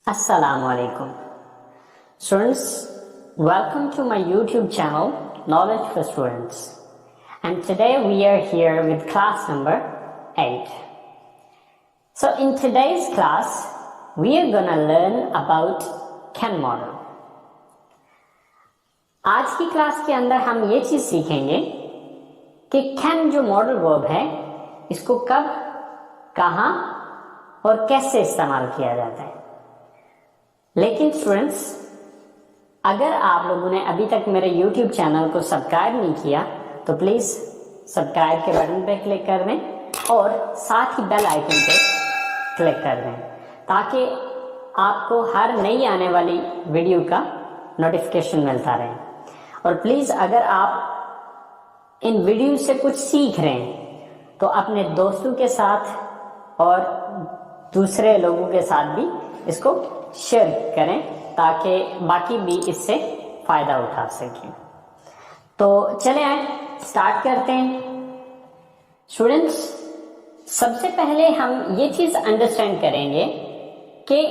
Assalamu alaikum. Students, welcome to my YouTube channel, Knowledge for Students. And today we are here with class number 8. So in today's class, we are gonna learn about Ken model. आज की class के अंदर हम ये चीज सीखेंगे कि can जो मॉडल वर्ब है इसको कब, कहां और कैसे इस्तेमाल किया जाता है। लेकिन स्टूडेंट्स, अगर आप लोगों ने अभी तक मेरे YouTube चैनल को सब्सक्राइब नहीं किया तो प्लीज सब्सक्राइब के बटन पे क्लिक कर दें और साथ ही बेल आइकन पे क्लिक कर दें ताकि आपको हर नई आने वाली वीडियो का नोटिफिकेशन मिलता रहे। और प्लीज अगर आप इन वीडियो से कुछ सीख रहे हैं तो अपने दोस्तों के साथ और दूसरे लोगों के साथ भी इसको शेयर करें ताकि बाकी भी इससे फायदा उठा सकें। तो चले आए स्टार्ट करते हैं। स्टूडेंट्स, सबसे पहले हम ये चीज अंडरस्टैंड करेंगे कि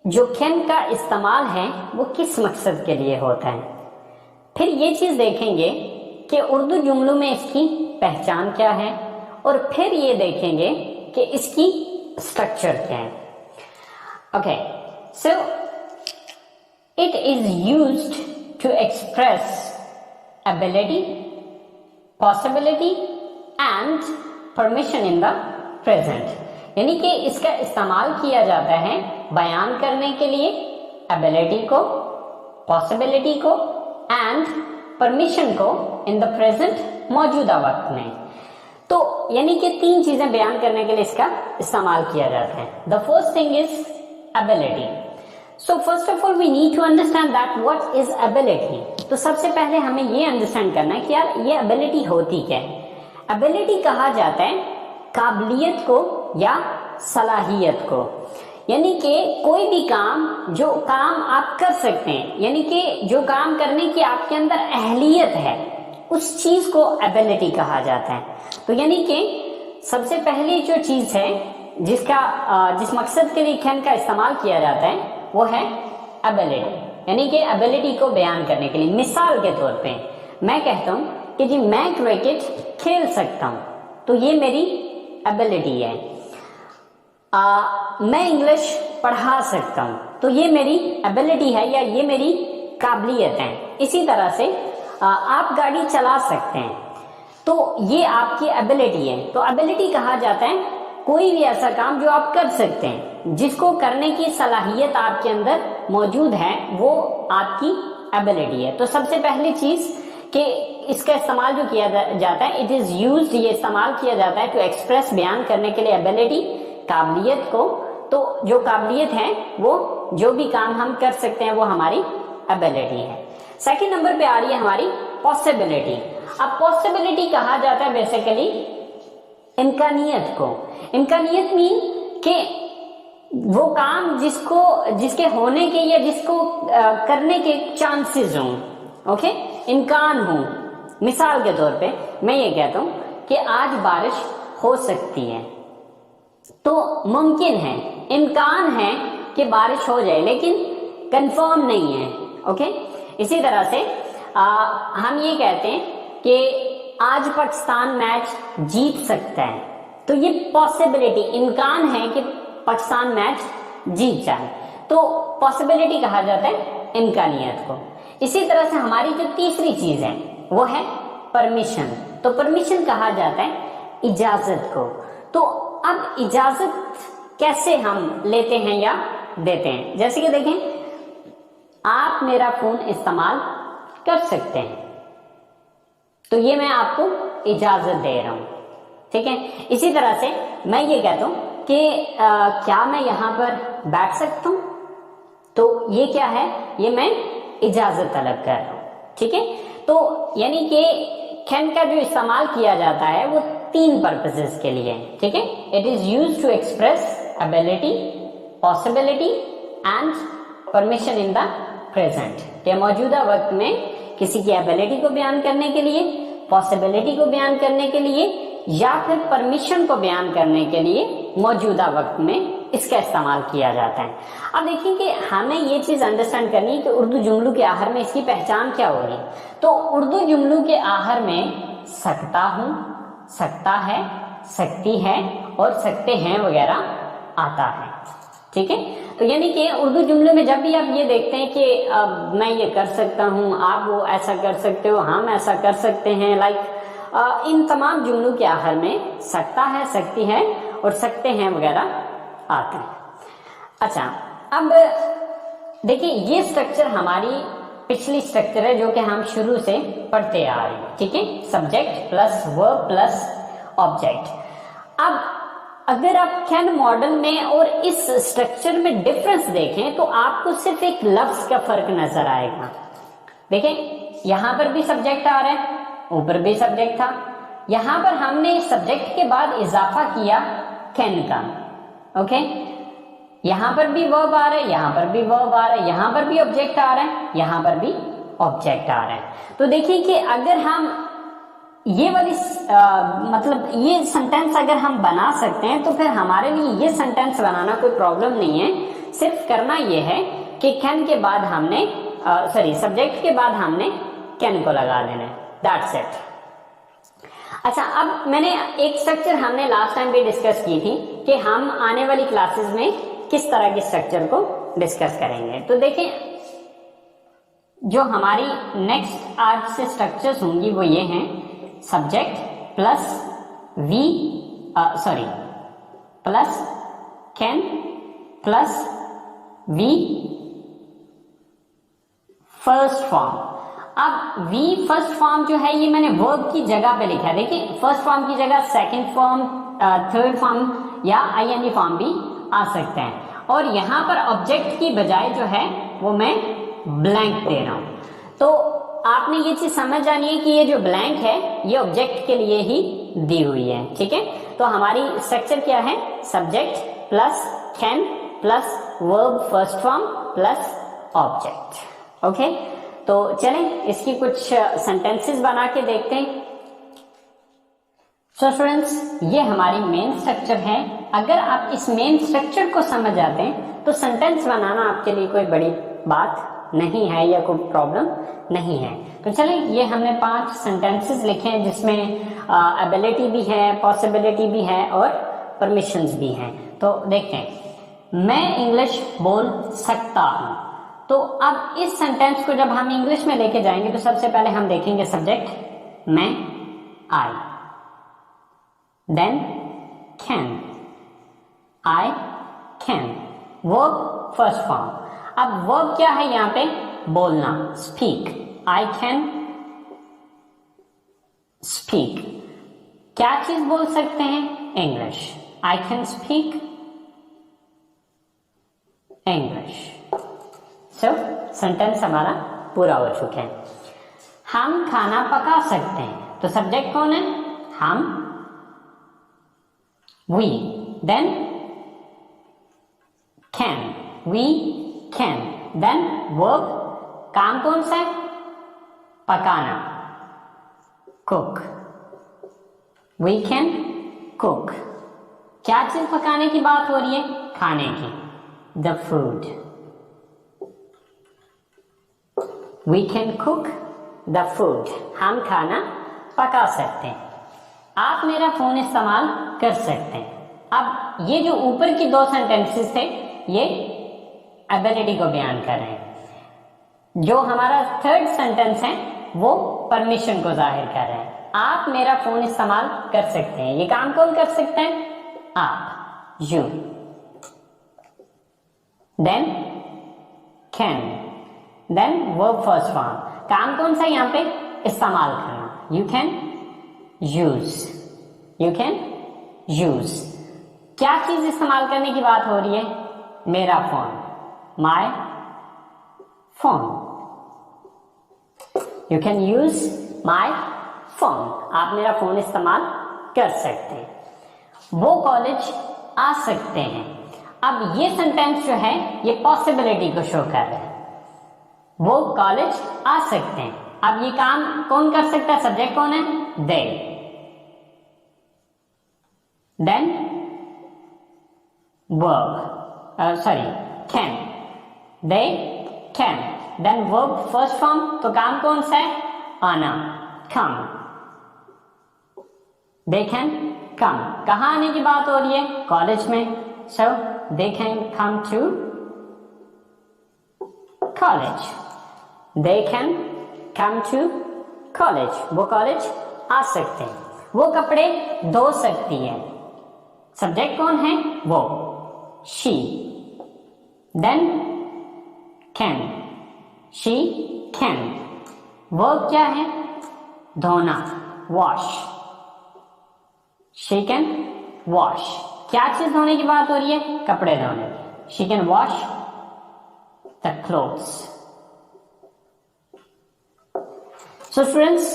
जो कैन का इस्तेमाल है वो किस मकसद के लिए होता है। फिर ये चीज देखेंगे कि उर्दू जुमलों में इसकी पहचान क्या है और फिर ये देखेंगे कि इसकी स्ट्रक्चर क्या है। Okay, so it is used to express ability, possibility and permission in the present. यानी कि इसका इस्तेमाल किया जाता है बयान करने के लिए ability को, possibility को and permission को in the present, मौजूदा वक्त में। तो यानी कि तीन चीजें बयान करने के लिए इसका इस्तेमाल किया जाता है। The first thing is ability. So first of all we need to understand that what is ability. तो सबसे पहले हमें ये अंडरस्टैंड करना है कि यार ये ability होती क्या है। ability कहा जाता है काबिलियत को या सलाहियत को, यानी कि कोई भी काम जो काम आप कर सकते हैं, यानी कि जो काम करने की आपके अंदर अहलियत है उस चीज को ability कहा जाता है। तो यानी कि सबसे पहली जो चीज है जिस मकसद के लिए कैन का इस्तेमाल किया जाता है वो है एबिलिटी, यानी कि एबिलिटी को बयान करने के लिए। मिसाल के तौर पे मैं कहता हूं कि जी मैं क्रिकेट खेल सकता हूं, तो ये मेरी एबिलिटी है। मैं इंग्लिश पढ़ा सकता हूं, तो ये मेरी एबिलिटी है या ये मेरी काबिलियत है। इसी तरह से आप गाड़ी चला सकते हैं, तो ये आपकी एबिलिटी है। तो एबिलिटी कहा जाता है कोई भी ऐसा काम जो आप कर सकते हैं, जिसको करने की सलाहियत आपके अंदर मौजूद है, वो आपकी एबिलिटी है। तो सबसे पहली चीज कि इसका इस्तेमाल जो किया जाता है, इट इज यूज्ड, ये इस्तेमाल किया जाता है टू एक्सप्रेस, बयान करने के लिए एबिलिटी, काबिलियत को। तो जो काबिलियत है वो जो भी काम हम कर सकते हैं वो हमारी एबिलिटी है। सेकेंड नंबर पे आ रही है हमारी पॉसिबिलिटी। अब पॉसिबिलिटी कहा जाता है बेसिकली इम्कानियत को। इम्कानियत मीन कि वो काम जिसके होने के या जिसको करने के चांसेस हों, ओके, इम्कान हो। मिसाल के तौर पे मैं ये कहता हूं कि आज बारिश हो सकती है, तो मुमकिन है, इम्कान है कि बारिश हो जाए, लेकिन कंफर्म नहीं है। ओके, इसी तरह से हम ये कहते हैं कि आज पाकिस्तान मैच जीत सकता है, तो ये पॉसिबिलिटी, इम्कान है कि पाकिस्तान मैच जीत जाए, तो पॉसिबिलिटी कहा जाता है इम्कानियत को। इसी तरह से हमारी जो तीसरी चीज है वो है परमिशन। तो परमिशन कहा जाता है इजाजत को। तो अब इजाजत कैसे हम लेते हैं या देते हैं, जैसे कि देखें, आप मेरा फोन इस्तेमाल कर सकते हैं, तो ये मैं आपको इजाजत दे रहा हूं, ठीक है। इसी तरह से मैं ये कहता हूं कि क्या मैं यहां पर बैठ सकता हूं, तो ये क्या है, ये मैं इजाजत तलब कर रहा हूं, ठीक है। तो यानी कि कैन का जो इस्तेमाल किया जाता है वो तीन पर्पसेस के लिए, ठीक है। It is used to express ability, possibility and permission in the present, के मौजूदा वक्त में किसी की एबिलिटी को बयान करने के लिए, पॉसिबिलिटी को बयान करने के लिए या फिर परमिशन को बयान करने के लिए मौजूदा वक्त में इसका इस्तेमाल किया जाता है। अब देखिए कि हमें ये चीज अंडरस्टैंड करनी है कि उर्दू जुमलों के आखिर में इसकी पहचान क्या होगी। तो उर्दू जुमलों के आखिर में सकता हूं, सकता है, सकती है और सकते हैं वगैरह आता है। ठीक है, तो यानी कि उर्दू जुमले में जब भी आप ये देखते हैं कि मैं ये कर सकता हूं, आप वो ऐसा कर सकते हो, हम ऐसा कर सकते हैं, लाइक इन तमाम जुमलों के आखिर में सकता है, सकती है और सकते हैं वगैरह आते हैं। अच्छा, अब देखिए ये स्ट्रक्चर हमारी पिछली स्ट्रक्चर है जो कि हम शुरू से पढ़ते आ रहे हैं। ठीक है, subject plus verb plus object. अब अगर आप कैन मॉडल में और इस स्ट्रक्चर में डिफरेंस देखें तो आपको सिर्फ एक लफ्ज का फर्क नजर आएगा। देखिए यहां पर भी सब्जेक्ट आ रहा है, ऊपर भी सब्जेक्ट था, यहां पर हमने सब्जेक्ट के बाद इजाफा किया कैन का। ओके, यहां पर भी वर्ब आ रहा है, यहां पर भी वर्ब आ रहा है, यहां पर भी ऑब्जेक्ट आ रहा है, यहां पर भी ऑब्जेक्ट आ रहा है। तो देखिए कि अगर हम ये वाली मतलब ये सेंटेंस अगर हम बना सकते हैं तो फिर हमारे लिए ये सेंटेंस बनाना कोई प्रॉब्लम नहीं है। सिर्फ करना ये है कि कैन के बाद हमने सब्जेक्ट के बाद हमने कैन को लगा देना है, दैट्स इट। अच्छा, अब मैंने एक स्ट्रक्चर हमने लास्ट टाइम भी डिस्कस की थी कि हम आने वाली क्लासेस में किस तरह के स्ट्रक्चर को डिस्कस करेंगे। तो देखें जो हमारी नेक्स्ट आज से स्ट्रक्चर्स होंगी वो ये हैं, subject plus plus can plus V first form. अब वी फर्स्ट फॉर्म जो है ये मैंने वर्ब की जगह पे लिखा है। देखिए फर्स्ट फॉर्म की जगह सेकंड फॉर्म, थर्ड फॉर्म या आईएनजी फॉर्म भी आ सकते हैं, और यहां पर ऑब्जेक्ट की बजाय जो है वो मैं ब्लैंक दे रहा हूं। तो आपने ये चीज समझ जानी है कि ये जो ब्लैंक है ये ऑब्जेक्ट के लिए ही दी हुई है। ठीक है, तो हमारी स्ट्रक्चर क्या है, subject plus can plus verb first form plus object. Okay, तो चलें इसकी कुछ सेंटेंसेस बना के देखते हैं। सो स्टूडेंट्स, ये हमारी मेन स्ट्रक्चर है। अगर आप इस मेन स्ट्रक्चर को समझ जाते हैं तो सेंटेंस बनाना आपके लिए कोई बड़ी बात नहीं है या कोई प्रॉब्लम नहीं है। तो चलें, ये हमने 5 सेंटेंसेस लिखे हैं जिसमें एबिलिटी भी है, पॉसिबिलिटी भी है और परमिशंस भी हैं। तो देखते हैं, मैं इंग्लिश बोल सकता हूं। तो अब इस सेंटेंस को जब हम इंग्लिश में लेके जाएंगे तो सबसे पहले हम देखेंगे सब्जेक्ट मैं, I, then can, I can, verb first form. अब वर्ब क्या है यहां पे, बोलना, स्पीक, आई कैन स्पीक। क्या चीज बोल सकते हैं, English, I can speak English. So sentence हमारा पूरा हो चुका है। हम खाना पका सकते हैं, तो सब्जेक्ट कौन है, हम, we, then can, we can, then verb, काम कौन सा है, पकाना, कुक, वी कैन कुक। क्या चीज पकाने की बात हो रही है, खाने की, the food, we can cook the food, हम खाना पका सकते हैं। आप मेरा फोन इस्तेमाल कर सकते हैं। अब ये जो ऊपर की 2 सेंटेंसेस थे ये एबिलिटी को बयान कर रहे हैं। जो हमारा थर्ड सेंटेंस है वो परमिशन को जाहिर कर रहे हैं। आप मेरा फोन इस्तेमाल कर सकते हैं। ये काम कौन कर सकते हैं, आप, you, then can, then verb first form, काम कौन सा यहां पे, इस्तेमाल करना, you can use, you can use. क्या चीज इस्तेमाल करने की बात हो रही है, मेरा phone, my phone, you can use my phone, आप मेरा फोन इस्तेमाल कर सकते हैं। वो कॉलेज आ सकते हैं। अब ये सेंटेंस जो है ये पॉसिबिलिटी को शो कर रहा है, वो कॉलेज आ सकते हैं। अब ये काम कौन कर सकता है, सब्जेक्ट कौन है, दे, then verb, sorry, can, they can, then verb first form, तो काम कौन सा है? आना, come, they can come, कहाँ आने की बात हो रही है? कॉलेज में, so they can come to college, they can come to college, वो कॉलेज आ सकते हैं, वो कपड़े धो सकती है, सब्जेक्ट कौन है? वो, she, then can, she can, verb क्या है? धोना, wash, she can wash, क्या चीज धोने की बात हो रही है? कपड़े धोने की, she can wash the clothes. So students,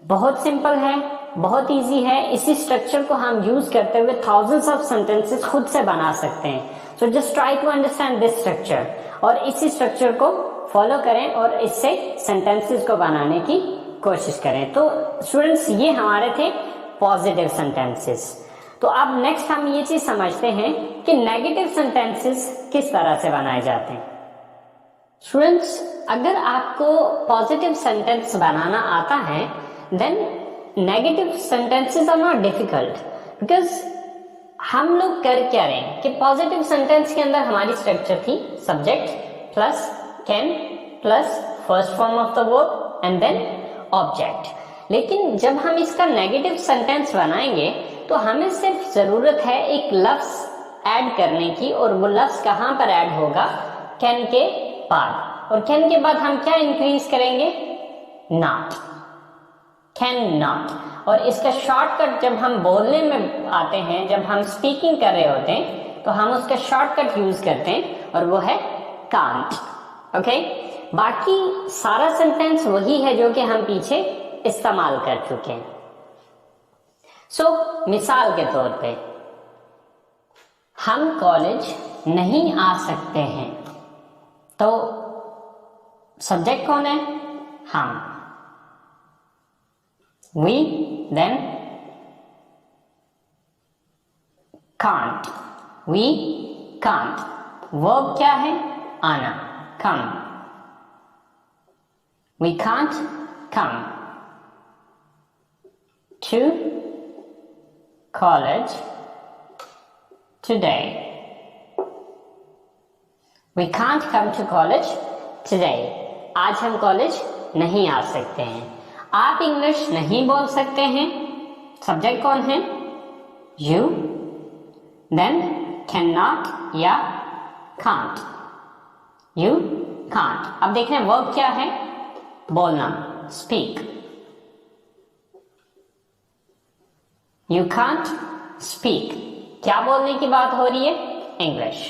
बहुत सिंपल है, बहुत इजी है, इसी स्ट्रक्चर को हम यूज करते हुए थाउजेंड्स ऑफ सेंटेंसेस खुद से बना सकते हैं। So just try to understand this structure और इसी स्ट्रक्चर को फॉलो करें और इससे सेंटेंसेस को बनाने की कोशिश करें। तो स्टूडेंट्स, ये हमारे थे पॉजिटिव सेंटेंसेस। तो अब नेक्स्ट हम ये चीज समझते हैं कि नेगेटिव सेंटेंसेस किस तरह से बनाए जाते हैं। स्टूडेंट्स, अगर आपको पॉजिटिव सेंटेंस बनाना आता है then negative sentences are not difficult, because हम लोग कर क्या रहे हैं कि पॉजिटिव सेंटेंस के अंदर हमारी स्ट्रक्चर थी subject plus can plus first form of the verb and then object. लेकिन जब हम इसका नेगेटिव सेंटेंस बनाएंगे तो हमें सिर्फ जरूरत है एक लफ्ज ऐड करने की, और वो लफ्ज कहां पर ऐड होगा? कैन के बाद, और कैन के बाद हम क्या इंक्रीज करेंगे? Not, can not. और इसका शॉर्टकट जब हम बोलने में आते हैं, जब हम स्पीकिंग कर रहे होते हैं, तो हम उसका शॉर्टकट यूज करते हैं और वो है कांट। ओके, बाकी सारा सेंटेंस वही है जो कि हम पीछे इस्तेमाल कर चुके हैं। सो मिसाल के तौर पे, हम कॉलेज नहीं आ सकते हैं, तो सब्जेक्ट कौन है? हम, we, then can't, we can't, verb क्या है? आना, come, we can't come to college today, we can't come to college today, आज हम कॉलेज नहीं आ सकते हैं। आप इंग्लिश नहीं बोल सकते हैं, सब्जेक्ट कौन है? यू, देन कैन नॉट या कांट, यू कांट। अब देख रहे हैं वर्ब क्या है? बोलना, स्पीक, यू कांट स्पीक, क्या बोलने की बात हो रही है? English,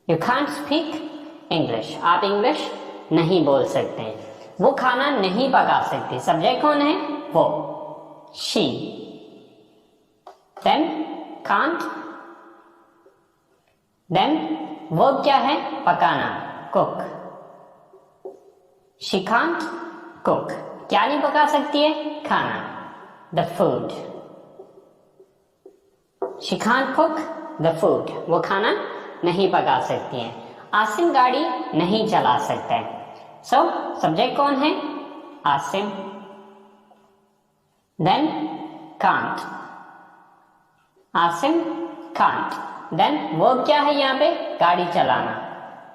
you can't speak English, आप इंग्लिश नहीं बोल सकते हैं। वो खाना नहीं पका सकती, सब्जेक्ट कौन है? वो, she, then can't, then verb क्या है? पकाना, कुक, शी कांट कुक, क्या नहीं पका सकती है? खाना, the food, she can't cook the food, वो खाना नहीं पका सकती है। आसिम गाड़ी नहीं चला सकता है, सो सब्जेक्ट कौन है? Asim, then can't, Asim can't, then verb क्या है यहाँ पे? गाड़ी चलाना,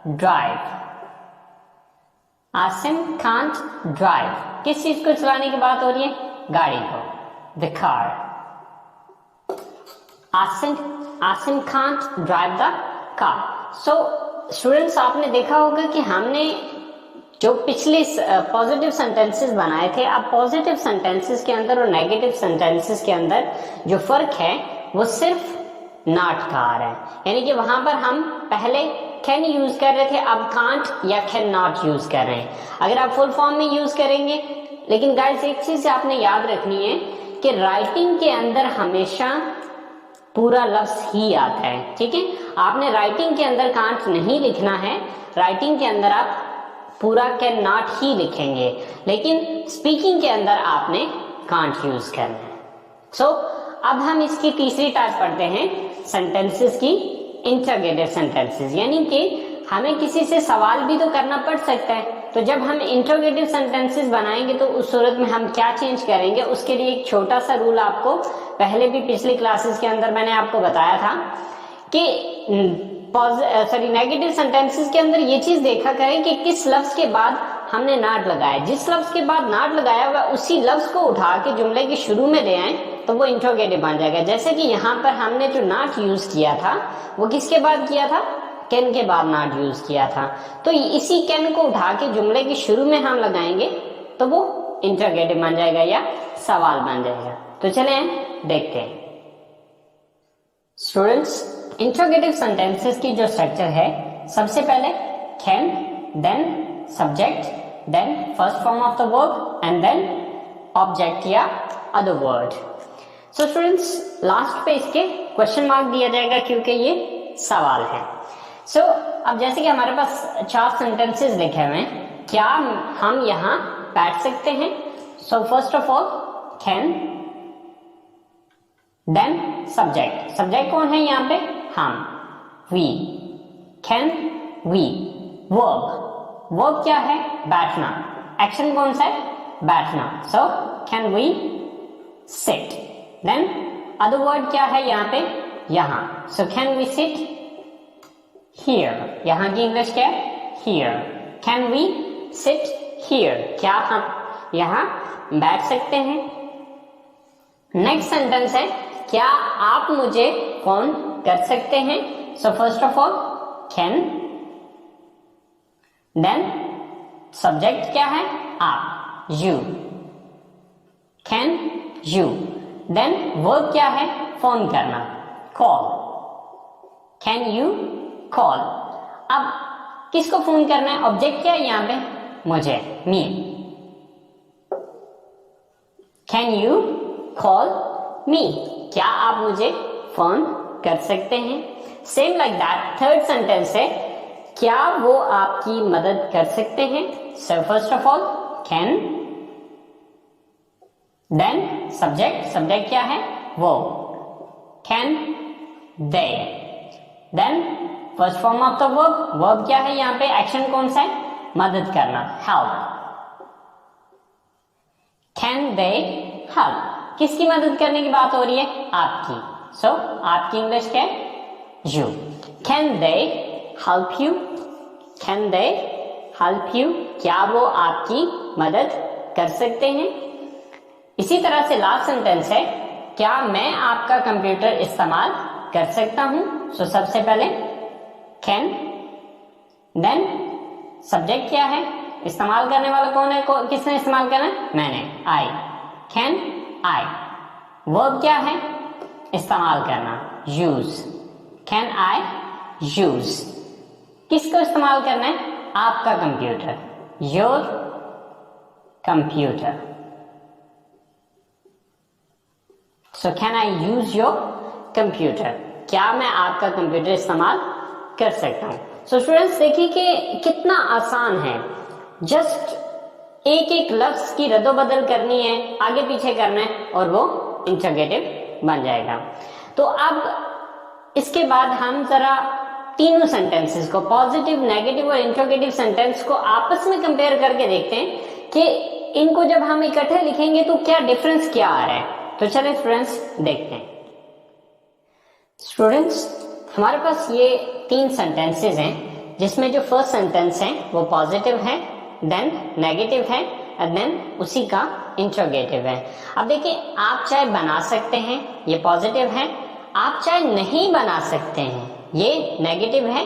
ड्राइव, आसिम कांट ड्राइव, किस चीज को चलाने की बात हो रही है? गाड़ी को, the car, Asim can't drive the car. So students, आपने देखा होगा कि हमने जो पिछले पॉजिटिव सेंटेंसेस बनाए थे, अब पॉजिटिव सेंटेंसेस के अंदर और नेगेटिव सेंटेंसेस के अंदर जो फर्क है वो सिर्फ नॉट का आ रहा है। यानी कि वहां पर हम पहले कैन यूज कर रहे थे, अब कांट या कैन नॉट यूज कर रहे हैं। अगर आप फुल फॉर्म में यूज करेंगे, लेकिन गाइस एक चीज आपने याद रखनी है कि राइटिंग के अंदर हमेशा पूरा लफ्ज ही आता है, ठीक है? आपने राइटिंग के अंदर कांट नहीं लिखना है, राइटिंग के अंदर आप पूरा कैन नॉट ही लिखेंगे, लेकिन स्पीकिंग के अंदर आपने कांट यूज करना है। सो अब हम इसकी तीसरी टाइप पढ़ते हैं सेंटेंसेस की, इंटरोगेटिव सेंटेंसेस, यानी कि हमें किसी से सवाल भी तो करना पड़ सकता है। तो जब हम इंटरोगेटिव सेंटेंसेस बनाएंगे तो उस सूरत में हम क्या चेंज करेंगे, उसके लिए एक छोटा सा रूल आपको पहले भी पिछली क्लासेस के अंदर मैंने आपको बताया था कि नेगेटिव सेंटेंसेस के अंदर ये चीज देखा करें कि किस लफ्ज के बाद हमने नॉट लगाया। जिस लफ्ज के बाद नॉट लगाया हुआ उसी लफ्ज को उठा के जुमले के शुरू में ले आए तो वो इंटरोगेटिव बन जाएगा। जैसे कि यहाँ पर हमने जो नॉट यूज किया था वो किसके बाद किया था, कैन के बाद नॉट यूज किया था। तो इसी कैन को उठा के जुमले के शुरू में हम लगाएंगे तो वो इंटरोगेटिव बन जाएगा या सवाल बन जाएगा। तो चले देखते हैं स्टूडेंट्स, इंटरोगेटिव सेंटेंसेस की जो स्ट्रक्चर है, सबसे पहले can, then subject, then first form of the verb and then object या other word. So students, last पे इसके क्वेश्चन मार्क दिया जाएगा क्योंकि ये सवाल है। सो अब जैसे कि हमारे पास 4 सेंटेंसेस लिखे हुए हैं, क्या हम यहाँ बैठ सकते हैं? So first of all can, then subject, subject कौन है यहाँ पे, हम, we, can we, verb, verb क्या है, बैठना, एक्शन कौन सा है, बैठना, so can we sit, then other word क्या है यहाँ पे, यहाँ, so can we sit here, यहाँ की इंग्लिश क्या है, here, can we sit here, क्या हम यहाँ बैठ सकते हैं। नेक्स्ट सेंटेंस है, क्या आप मुझे फोन कर सकते हैं? So first of all can, then subject क्या है, आप, you, can you, then verb क्या है, फोन करना, कॉल, कैन यू कॉल। अब किसको फोन करना है, ऑब्जेक्ट क्या है यहाँ पे, मुझे, me, can you call me, क्या आप मुझे फोन कर सकते हैं। Same like that third sentence है, क्या वो आपकी मदद कर सकते हैं। So first of all can, then subject, subject क्या है, वो, can they, then first form of the verb, verb क्या है यहाँ पे, एक्शन कौन सा है, मदद करना, हेल्प, कैन दे हेल्प, किसकी मदद करने की बात हो रही है, आपकी, सो आपकी इंग्लिश क्या है, you, can they help you, can they help you, क्या वो आपकी मदद कर सकते हैं। इसी तरह से लास्ट सेंटेंस है, क्या मैं आपका कंप्यूटर इस्तेमाल कर सकता हूं। सो सबसे पहले कैन, देन सब्जेक्ट क्या है, इस्तेमाल करने वाला कौन है, किसने इस्तेमाल करना है, मैंने, आई, कैन आई, वर्ब क्या है, इस्तेमाल करना, यूज, कैन आई यूज, किसको इस्तेमाल करना है, आपका computer, your computer, so can I use your computer, क्या मैं आपका कंप्यूटर इस्तेमाल कर सकता हूं। सो स्टूडेंट्स देखिए कि कितना आसान है, जस्ट एक एक लफ्ज की रद्दोबदल करनी है, आगे पीछे करना है और वो इंटरोगेटिव बन जाएगा। तो अब इसके बाद हम जरा तीनों सेंटेंसेस को, पॉजिटिव, नेगेटिव और इंटरोगेटिव सेंटेंस को आपस में कंपेयर करके देखते हैं कि इनको जब हम इकट्ठे लिखेंगे तो क्या डिफरेंस क्या आ रहा है। तो चलिए स्टूडेंट्स देखते हैं। स्टूडेंट्स हमारे पास ये 3 सेंटेंसेस हैं, जिसमें जो फर्स्ट सेंटेंस है वो पॉजिटिव है, देन नेगेटिव है और देन उसी का इंटरोगेटिव है। अब देखिए, आप चाहे बना सकते हैं, ये पॉजिटिव है, आप चाहे नहीं बना सकते हैं, ये नेगेटिव है,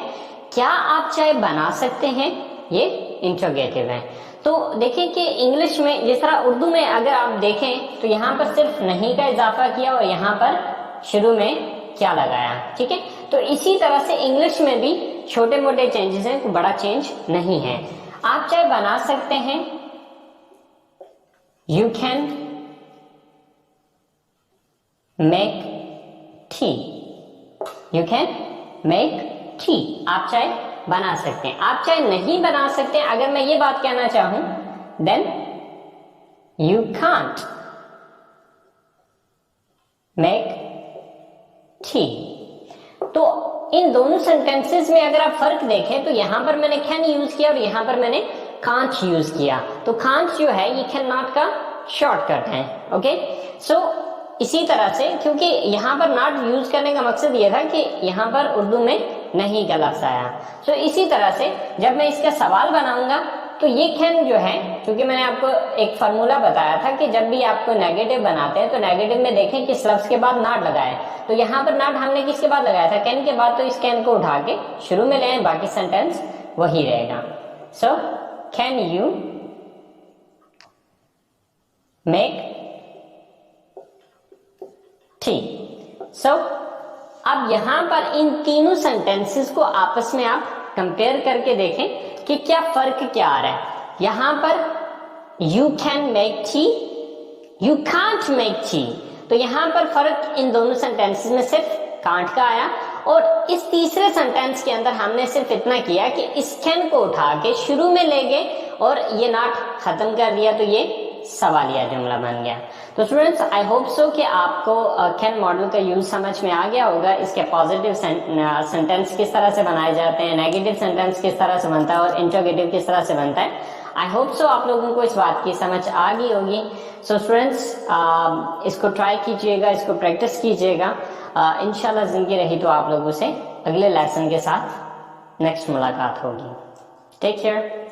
क्या आप चाहे बना सकते हैं, ये इंटरोगेटिव है। तो देखिए कि इंग्लिश में जिस तरह उर्दू में अगर आप देखें तो यहाँ पर सिर्फ नहीं का इजाफा किया और यहाँ पर शुरू में क्या लगाया, ठीक है। तो इसी तरह से इंग्लिश में भी छोटे मोटे चेंजेस हैं, कोई बड़ा चेंज नहीं है। आप चाहे बना सकते हैं, you can make tea, you can make tea, आप चाहे बना सकते हैं। आप चाहे नहीं बना सकते हैं, अगर मैं ये बात कहना चाहूं then you can't, make tea. तो इन दोनों सेंटेंसेस में अगर आप फर्क देखें तो यहां पर मैंने कैन यूज किया और यहां पर मैंने कांट यूज किया। तो कांट जो है ये कैन नॉट का शॉर्टकट है। ओके, सो इसी तरह से, क्योंकि यहां पर नॉट यूज करने का मकसद ये था कि यहां पर उर्दू में नहीं का लफ्ज आया। सो इसी तरह से जब मैं इसका सवाल बनाऊंगा तो ये कैन जो है, क्योंकि मैंने आपको एक फार्मूला बताया था कि जब भी आपको नेगेटिव बनाते हैं तो नेगेटिव में देखें किस लफ्ज के बाद नॉट लगाए। तो यहाँ पर नॉट हमने किसके बाद लगाया था? कैन के बाद। तो इस कैन को उठा के शुरू में ले, बाकी सेंटेंस वही रहेगा। So can you make tea. So अब यहां पर इन तीनों सेंटेंसेस को आपस में आप कंपेयर करके देखें कि क्या फर्क क्या आ रहा है। यहां पर you can make tea, you can't make tea. तो यहां पर फर्क इन दोनों सेंटेंसेस में सिर्फ कांट का आया, और इस तीसरे सेंटेंस के अंदर हमने सिर्फ इतना किया कि इस कैन को उठा के शुरू में ले गए और ये नॉट खत्म कर दिया, तो ये सवालिया जुमला बन गया। तो स्टूडेंट्स, आई होप सो कि आपको कैन मॉडल का यूज समझ में आ गया होगा। इसके पॉजिटिव सेंटेंस किस तरह से बनाए जाते हैं, नेगेटिव सेंटेंस किस तरह से बनता है और इंटरोगेटिव किस तरह से बनता है। आई होप सो आप लोगों को इस बात की समझ आ गई होगी। सो स्टूडेंट्स, इसको ट्राई कीजिएगा, इसको प्रैक्टिस कीजिएगा। इंशाल्लाह जिंदगी रही तो आप लोगों से अगले लेसन के साथ नेक्स्ट मुलाकात होगी। Take care.